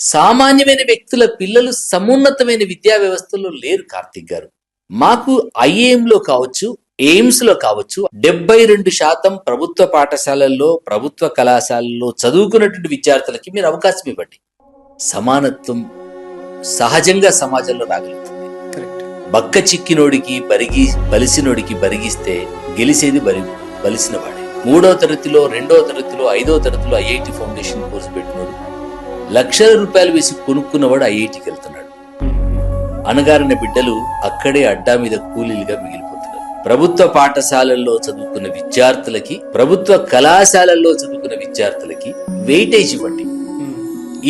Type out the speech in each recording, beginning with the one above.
సామాన్యమైన వ్యక్తుల పిల్లలు సమున్నతమైన విద్యా వ్యవస్థలో లేరు. కార్తిక్ గారు, మాకు ఐఏఎంలో కావచ్చు, ఎయిమ్స్ లో కావచ్చు 72% ప్రభుత్వ పాఠశాలల్లో, ప్రభుత్వ కళాశాలల్లో చదువుకున్నటువంటి విద్యార్థులకి మీరు అవకాశం ఇవ్వండి. సమానత్వం సహజంగా సమాజంలో రాగలుగుతుంది. బక్క చిక్కినోడికి బలిసినోడికి బరిగిస్తే గెలిసేది బలిసిన వాడే. 3వ తరగతిలో, 2వ తరగతిలో, 5వ తరగతిలో ఐఐటి ఫౌండేషన్ కోర్సు పెట్టినోడు లక్షల రూపాయలు వేసి కొనుక్కున్నవాడు ఐఐటికి వెళ్తున్నాడు. అనగారిన బిడ్డలు అక్కడే అడ్డా మీద కూలీలుగా మిగిలిపోతున్నారు. ప్రభుత్వ పాఠశాలల్లో చదువుకున్న విద్యార్థులకి, ప్రభుత్వ కళాశాలల్లో చదువుకున్న విద్యార్థులకి వెయిటేజ్ ఇవ్వండి.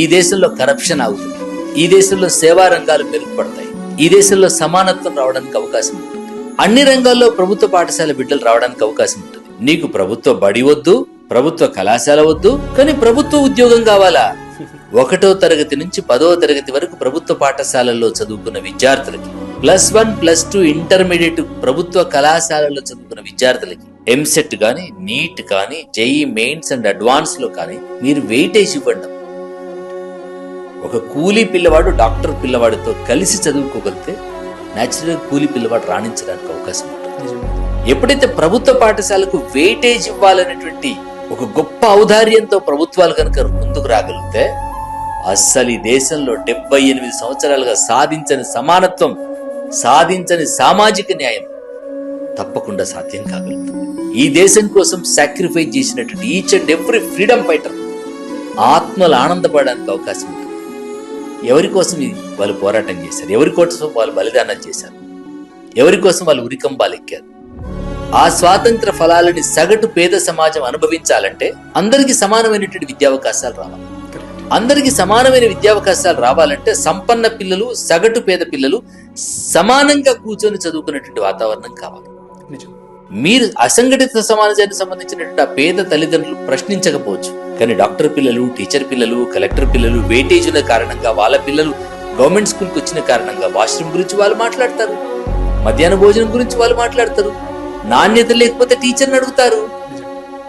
ఈ దేశంలో కరప్షన్ ఆగుతుంది. ఈ దేశంలో సేవా రంగాలు మెరుగుపడతాయి. ఈ దేశంలో సమానత్వం రావడానికి అవకాశం ఉంటుంది. అన్ని రంగాల్లో ప్రభుత్వ పాఠశాల బిడ్డలు రావడానికి అవకాశం ఉంటుంది. నీకు ప్రభుత్వ బడి వద్దు, ప్రభుత్వ కళాశాల వద్దు, కానీ ప్రభుత్వ ఉద్యోగం కావాలా? 1వ తరగతి నుంచి 10వ తరగతి వరకు ప్రభుత్వ పాఠశాలల్లో చదువుకున్న విద్యార్థులకి, +1, +2 ఇంటర్మీడియట్ ప్రభుత్వ కళాశాలల్లో చదువుకున్న విద్యార్థులకి ఎంసెట్ గాని, నీట్ కానీ, జేఈ మెయిన్స్ అండ్ అడ్వాన్స్ లో కానీ మీరు వెయిటేజ్ ఇవ్వండి. ఒక కూలీ పిల్లవాడు డాక్టర్ పిల్లవాడితో కలిసి చదువుకోగలిగితే నేచురల్ కూలీ పిల్లవాడు రాణించడానికి అవకాశం ఉంటుంది. ఎప్పుడైతే ప్రభుత్వ పాఠశాలకు వెయిటేజ్ ఇవ్వాలనేటువంటి ఒక గొప్ప ఔదార్యంతో ప్రభుత్వాలు కనుక ముందుకు రాగలిగితే అస్సలు ఈ దేశంలో 78 సంవత్సరాలుగా సాధించని సమానత్వం, సాధించని సామాజిక న్యాయం తప్పకుండా సాధ్యం కాగలుగుతుంది. ఈ దేశం కోసం సాక్రిఫైస్ చేసినటువంటి each and every freedom fighter ఆత్మలు ఆనందపడడానికి అవకాశం ఉంటుంది. ఎవరి కోసం వాళ్ళు పోరాటం చేశారు, ఎవరి కోసం వాళ్ళు బలిదానం చేశారు, ఎవరి కోసం వాళ్ళు ఉరికంబాలు ఎక్కారు. ఆ స్వాతంత్ర ఫలాలని సగటు పేద సమాజం అనుభవించాలంటే అందరికీ సమానమైనటువంటి విద్యావకాశాలు రావాలి. అందరికీ సమానమైన విద్యావకాశాలు రావాలంటే సంపన్న పిల్లలు, సగటు పేద పిల్లలు సమానంగా కూర్చొని చదువుకునేటువంటి వాతావరణం కావాలి. మీరు అసంఘటిత సమాజానికి సంబంధించినటువంటి ఆ పేద తల్లిదండ్రులు ప్రశ్నించకపోవచ్చు, కానీ డాక్టర్ పిల్లలు, టీచర్ పిల్లలు, కలెక్టర్ పిల్లలు వెయిటేజ్ ఉన్న కారణంగా వాళ్ళ పిల్లలు గవర్నమెంట్ స్కూల్కి వచ్చిన కారణంగా వాష్రూమ్ గురించి వాళ్ళు మాట్లాడతారు, మధ్యాహ్న భోజనం గురించి వాళ్ళు మాట్లాడతారు, నాణ్యత లేకపోతే టీచర్ని అడుగుతారు,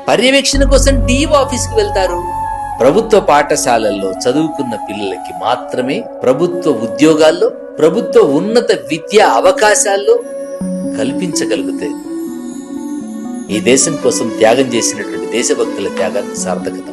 పర్యవేక్షణ కోసం డిఓ ఆఫీస్కి వెళ్తారు. ప్రభుత్వ పాఠశాలల్లో చదువుకున్న పిల్లలకి మాత్రమే ప్రభుత్వ ఉద్యోగాల్లో, ప్రభుత్వ ఉన్నత విద్యా అవకాశాల్లో కల్పించగలిగితే ఈ దేశం కోసం త్యాగం చేసినటువంటి దేశభక్తుల త్యాగానికి సార్థకత.